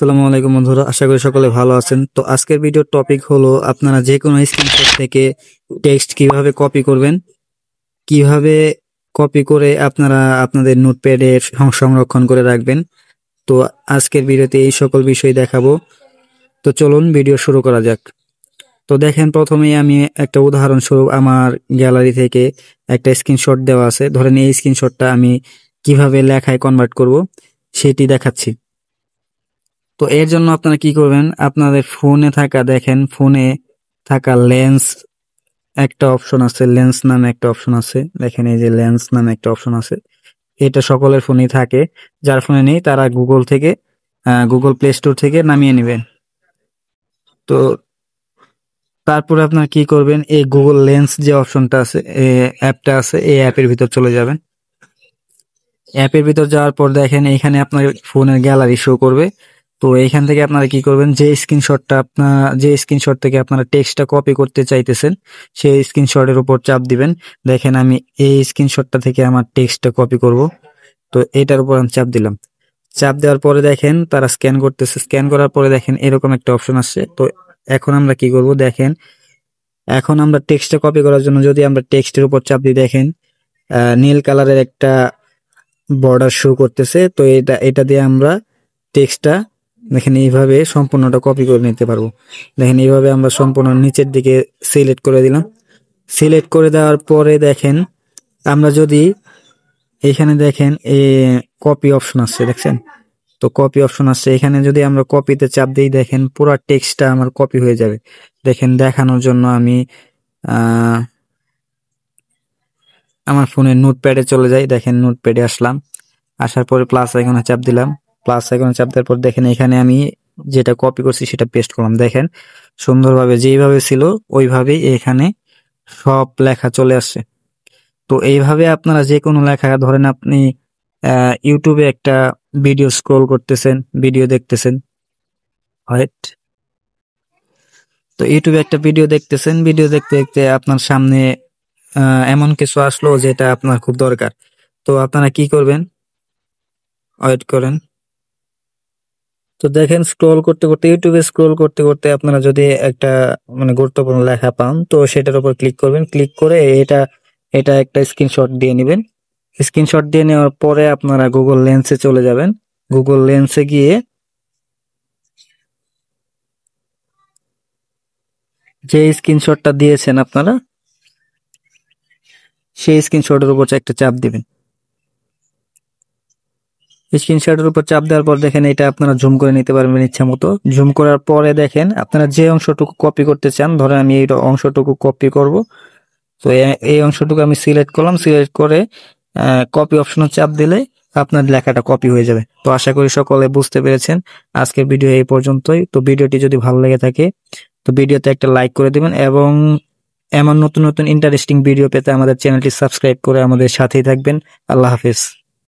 আসসালামু আলাইকুম বন্ধুরা, আশা করি সকলে ভালো আছেন। তো আজকের ভিডিওর টপিক হলো আপনারা যে কোনো স্ক্রিনশট থেকে টেক্সট কিভাবে কপি করবেন, কিভাবে কপি করে আপনারা আপনাদের নোটপ্যাডে সংরক্ষণ করে রাখবেন। তো আজকের ভিডিওতে এই সকল বিষয় দেখাবো। তো চলুন ভিডিও শুরু করা যাক। তো দেখেন, প্রথমেই আমি একটা উদাহরণস্বরূপ আমার গ্যালারি থেকে একটা স্ক্রিনশট দেওয়া আছে। ধরেন এই স্ক্রিনশটটা আমি কিভাবে লেখায় কনভার্ট করব সেটি দেখাচ্ছি। তো এর জন্য আপনারা কি করবেন, আপনাদের ফোনে থাকা, দেখেন ফোনে থাকা লেন্স একটা অপশন আছে, লেন্স নামে একটা অপশন আছে, দেখেন এই যে লেন্স নামে একটা অপশন আছে। এটা সকলের ফোনেই থাকে, যার ফোনে নেই তারা গুগল থেকে গুগল প্লে স্টোর থেকে নামিয়ে নেবেন। তো তারপরে আপনারা কি করবেন, এই গুগল লেন্স যে অপশনটা আছে, অ্যাপটা আছে, এই অ্যাপের ভিতর চলে যাবেন। অ্যাপের ভিতর যাওয়ার পর দেখেন এখানে আপনার ফোনের গ্যালারি শো করবে। তো এইখান থেকে আপনারা কি করবেন, যে স্ক্রিনশট থেকে আপনারা টেক্সটটা কপি করতে চাইতেছেন সেই স্ক্রিনশটের উপর চাপ দিবেন। দেখেন আমি এই স্ক্রিনশটটা থেকে আমার টেক্সটটা কপি করব। তো এটার উপর আমি চাপ দিলাম। চাপ দেওয়ার পরে দেখেন তারা স্ক্যান করতেছে। স্ক্যান করার পরে দেখেন এরকম একটা অপশন আসছে। তো এখন আমরা কি করব, দেখেন এখন আমরা টেক্সটটা কপি করার জন্য যদি আমরা টেক্সটের উপর চাপ দিই, দেখেন নীল কালারের একটা বর্ডার শো করতেছে। তো এটা দিয়ে আমরা টেক্সটটা দেখেন এইভাবে সম্পূর্ণটা কপি করে নিতে পারবো। দেখেন এইভাবে আমরা সম্পূর্ণ নিচের দিকে সিলেক্ট করে দিলাম। সিলেক্ট করে দেওয়ার পরে দেখেন আমরা যদি এখানে দেখেন কপি অপশন আছে, দেখছেন? তো কপি অপশন আছে, এখানে যদি আমরা কপিতে চাপ দিই, দেখেন পুরো টেক্সটটা আমার কপি হয়ে যাবে। দেখেন দেখানোর জন্য আমি আমার ফোনের নোটপ্যাডে চলে যাই। দেখেন নোটপ্যাডে আসলাম, আসার পরে প্লাস আইকনে চাপ দিলাম। প্লাস আইকনে চাপ দেওয়ার পর দেখেন এখানে আমি যেটা কপি করছি সেটা পেস্ট করলাম। দেখেন সুন্দরভাবে যেইভাবে ছিল ওইভাবেই এখানে সব লেখা চলে আসছে। তো এইভাবে আপনারা যে কোনো লেখা, ধরেন আপনি ইউটিউবে একটা ভিডিও স্ক্রল করতেছেন, ভিডিও দেখতেছেন, রাইট? তো ইউটিউবে একটা ভিডিও দেখতেছেন, ভিডিও দেখতে দেখতে আপনার সামনে এমন কিছু আসলো যেটা আপনার খুব দরকার। তো আপনারা কি করবেন, ওয়েট করেন। তো দেখেন স্ক্রল করতে করতে, ইউটিউবে স্ক্রল করতে করতে আপনারা যদি একটা গুরুত্বপূর্ণ লেখা পান, তো সেটার উপর ক্লিক করবেন। ক্লিক করে এটা এটা একটা স্ক্রিনশট দিয়ে নেবেন। স্ক্রিনশট দিয়ে নেওয়ার পরে আপনারা গুগল লেন্সে চলে যাবেন। গুগল লেন্সে গিয়ে যে স্ক্রিনশটটা দিয়েছেন আপনারা, সেই স্ক্রিনশটের উপর একটা চাপ দিবেন। স্ক্রিনশটের উপর চাপ দেওয়ার পর দেখেন এটা আপনারা জুম করে নিতে পারবেন ইচ্ছা মতো। জুম করার পরে দেখেন আপনারা যে অংশটুকু কপি করতে চান, ধরেন আমি এই অংশটুকু কপি করব। তো এই অংশটুকু আমি সিলেক্ট করলাম। সিলেক্ট করে কপি অপশনে চাপ দিলে আপনার লেখাটা কপি হয়ে যাবে। তো আশা করি সকলে বুঝতে পেরেছেন। আজকের ভিডিও এই পর্যন্তই। তো ভিডিওটি যদি ভালো লেগে থাকে তো ভিডিওতে একটা লাইক করে দিবেন, এবং এমন নতুন নতুন ইন্টারেস্টিং ভিডিও পেতে আমাদের চ্যানেলটি সাবস্ক্রাইব করে আমাদের সাথেই থাকবেন। আল্লাহ হাফেজ।